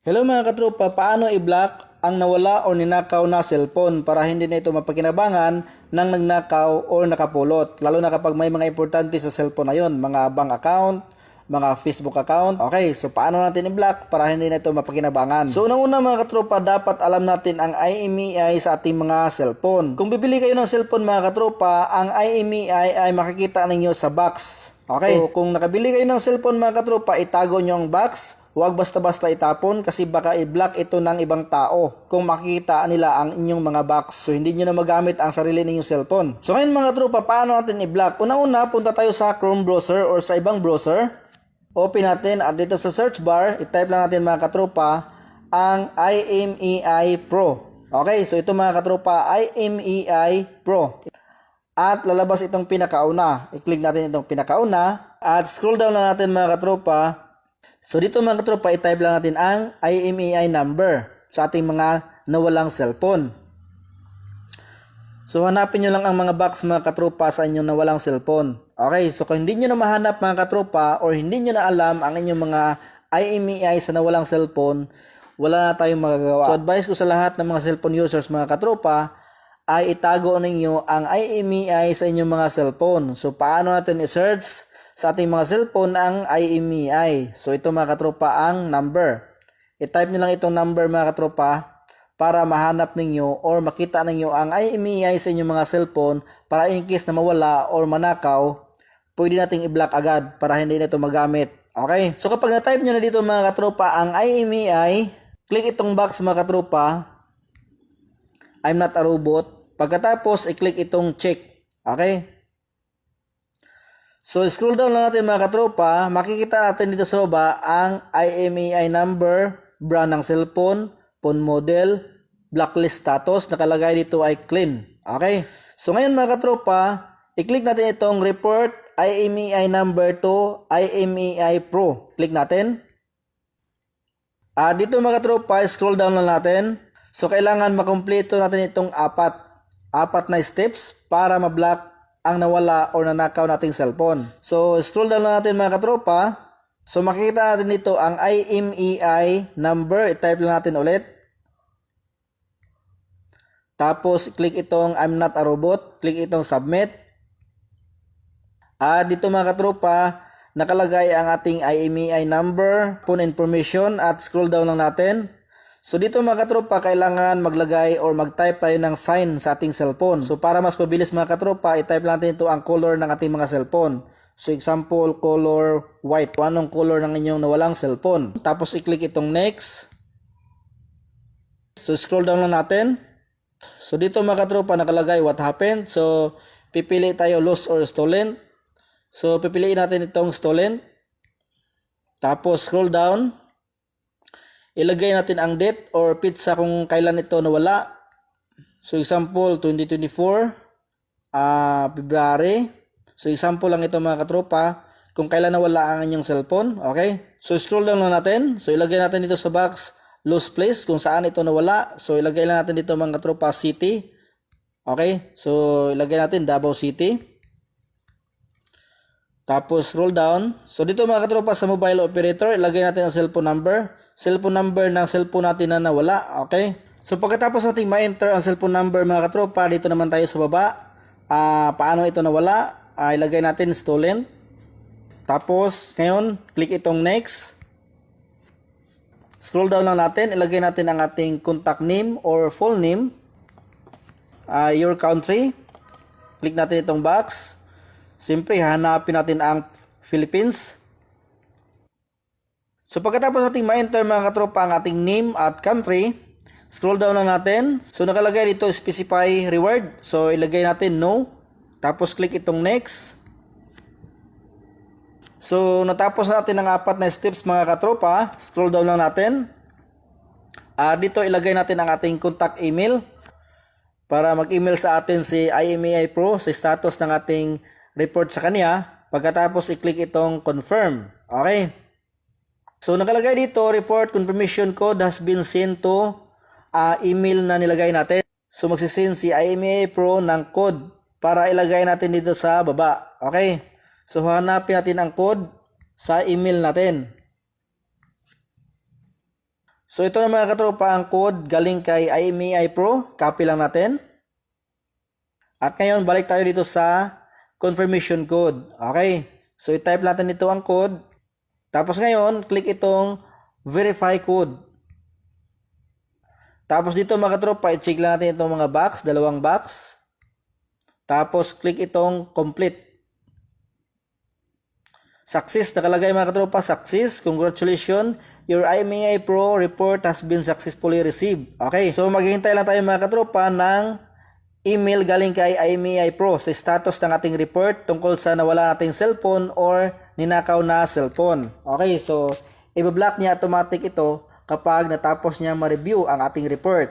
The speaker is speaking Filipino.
Hello mga katropa, paano i-block ang nawala o ninakaw na cellphone para hindi na ito mapakinabangan ng nagnakaw o nakapulot, lalo na kapag may mga importante sa cellphone na yun, mga bank account, mga Facebook account. Okay, so paano natin i-block para hindi na ito mapakinabangan? So unang-una mga katropa, dapat alam natin ang IMEI sa ating mga cellphone. Kung bibili kayo ng cellphone mga katropa, ang IMEI ay makikita ninyo sa box. Okay, so kung nakabili kayo ng cellphone mga katropa, itago nyo ang box. Huwag basta-basta itapon kasi baka i-block ito ng ibang tao kung makikita nila ang inyong mga box. So hindi nyo na magamit ang sarili ninyong cellphone. So ngayon mga tropa, paano natin i-block? Una-una, punta tayo sa Chrome browser or sa ibang browser. Open natin at dito sa search bar, i-type lang natin mga katropa ang IMEI Pro. Okay, so ito mga katropa, IMEI Pro. At lalabas itong pinakauna. I-click natin itong pinakauna at scroll down lang natin mga katropa. So dito mga katropa, i-type lang natin ang IMEI number sa ating mga nawalang cellphone. So hanapin nyo lang ang mga box mga katropa sa inyong nawalang cellphone. Okay, so kung hindi nyo na mahanap mga katropa or hindi nyo na alam ang inyong mga IMEI sa nawalang cellphone, wala na tayong magagawa. So advice ko sa lahat ng mga cellphone users mga katropa ay itago ninyo ang IMEI sa inyong mga cellphone. So paano natin i-search sa ating mga cellphone ang IMEI? So ito mga katropa ang number. I-type nyo lang itong number mga katropa para mahanap ninyo or makita ninyo ang IMEI sa inyong mga cellphone para in case na mawala or manakaw, pwede nating i-block agad para hindi na ito magamit. Okay? So kapag na-type nyo na dito mga katropa ang IMEI, click itong box mga katropa, I'm not a robot. Pagkatapos, i-click itong check. Okay? So, scroll down lang natin mga katropa. Makikita natin dito sa baba ang IMEI number, brand ng cellphone, phone model, blacklist status. Nakalagay dito ay clean. Okay? So, ngayon mga katropa, i-click natin itong report IMEI number to IMEI Pro. Click natin. Dito mga katropa, scroll down lang natin. So, kailangan makumpleto natin itong apat na steps para ma-block ang nawala o nanakaw nating cellphone. So, scroll down lang natin mga katropa. So, makikita natin dito ang IMEI number. I-type lang natin ulit. Tapos, click itong I'm not a robot. Click itong submit. Dito mga katropa, nakalagay ang ating IMEI number, phone information at scroll down lang natin. So dito mga katropa, kailangan maglagay or mag-type tayo ng sign sa ating cellphone. So para mas mabilis mga katropa, i-type natin ito ang color ng ating mga cellphone. So example, color white. Kung anong color ng inyong nawalang cellphone. Tapos i-click itong next. So scroll down lang natin. So dito mga katropa, nakalagay what happened. So pipili tayo lost or stolen. So pipiliin natin itong stolen. Tapos scroll down. Ilagay natin ang date or pizza kung kailan ito nawala. So example 2024 February. So example lang ito mga katropa kung kailan nawala ang inyong cellphone. Okay? So scroll down lang natin. So ilagay natin dito sa box lost place kung saan ito nawala. So ilagay lang natin dito mga katropa city. Okay? So ilagay natin Davao City. Tapos scroll down. So dito mga katropa sa mobile operator, ilagay natin ang cellphone number. Cellphone number ng cellphone natin na nawala. Okay? So pagkatapos natin ma-enter ang cellphone number mga katropa, dito naman tayo sa baba. Paano ito nawala? Ilagay natin stolen. Tapos ngayon, click itong next. Scroll down lang natin. Ilagay natin ang ating contact name or full name. Your country. Click natin itong box. Siyempre, hanapin natin ang Philippines. So pagkatapos natin ma-enter mga katropa ang ating name at country, scroll down lang natin. So nakalagay dito specify reward. So ilagay natin no. Tapos click itong next. So natapos natin ang apat na steps mga katropa. Scroll down lang natin. Dito ilagay natin ang ating contact email para mag-email sa atin si IMEI Pro sa status ng ating report sa kanya. Pagkatapos i-click itong confirm. Okay? So nakalagay dito, report confirmation code has been sent to email na nilagay natin. So magsisend si IMEI Pro ng code para ilagay natin dito sa baba. Okay? So hanapin natin ang code sa email natin. So ito na mga katropa ang code galing kay IMEI Pro. Copy lang natin. At ngayon balik tayo dito sa confirmation code. Okay. So i-type natin dito ang code. Tapos ngayon click itong verify code. Tapos dito mga katropa, i-check lang natin itong mga box, dalawang box. Tapos click itong complete. Success, nakalagay mga katropa, success. Congratulations, your IMEI Pro report has been successfully received. Okay, so maghihintay lang tayo mga katropa ng email galing kay IMEI Pro sa status ng ating report tungkol sa nawala nating cellphone or ninakaw na cellphone. Okay, so i-block niya automatic ito kapag natapos niya ma-review ang ating report.